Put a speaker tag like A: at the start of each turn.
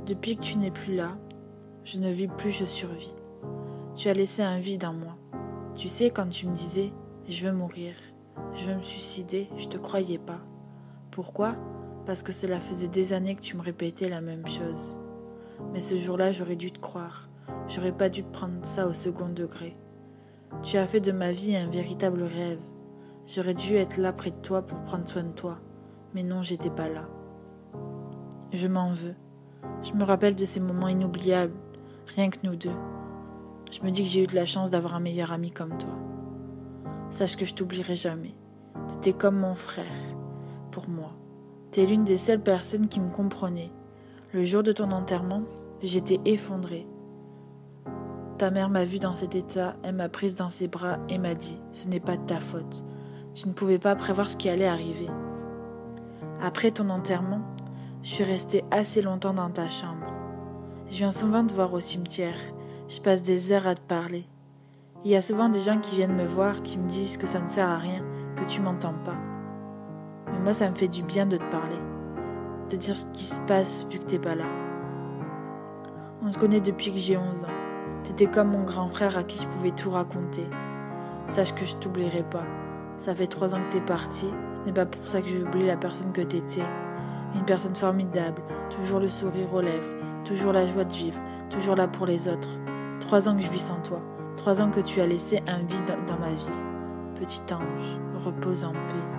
A: Depuis que tu n'es plus là, je ne vis plus, je survis. Tu as laissé un vide en moi. Tu sais, quand tu me disais « je veux mourir, je veux me suicider », je te croyais pas. Pourquoi ? Parce que cela faisait des années que tu me répétais la même chose. Mais ce jour-là, j'aurais dû te croire. J'aurais pas dû prendre ça au second degré. Tu as fait de ma vie un véritable rêve. J'aurais dû être là près de toi pour prendre soin de toi. Mais non, j'étais pas là. Je m'en veux. Je me rappelle de ces moments inoubliables, rien que nous deux. Je me dis que j'ai eu de la chance d'avoir un meilleur ami comme toi. Sache que je t'oublierai jamais. T'étais comme mon frère, pour moi. T'es l'une des seules personnes qui me comprenait. Le jour de ton enterrement, j'étais effondrée. Ta mère m'a vue dans cet état, elle m'a prise dans ses bras et m'a dit « Ce n'est pas de ta faute. Tu ne pouvais pas prévoir ce qui allait arriver. » Après ton enterrement, je suis restée assez longtemps dans ta chambre. Je viens souvent te voir au cimetière. Je passe des heures à te parler. Il y a souvent des gens qui viennent me voir, qui me disent que ça ne sert à rien, que tu m'entends pas. Mais moi, ça me fait du bien de te parler, de dire ce qui se passe vu que t'es pas là. On se connaît depuis que j'ai 11 ans. T'étais comme mon grand frère à qui je pouvais tout raconter. Sache que je t'oublierai pas. Ça fait 3 ans que t'es parti. Ce n'est pas pour ça que j'ai oublié la personne que t'étais. Une personne formidable, toujours le sourire aux lèvres, toujours la joie de vivre, toujours là pour les autres. 3 ans que je vis sans toi. 3 ans que tu as laissé un vide dans ma vie. Petit ange, repose en paix.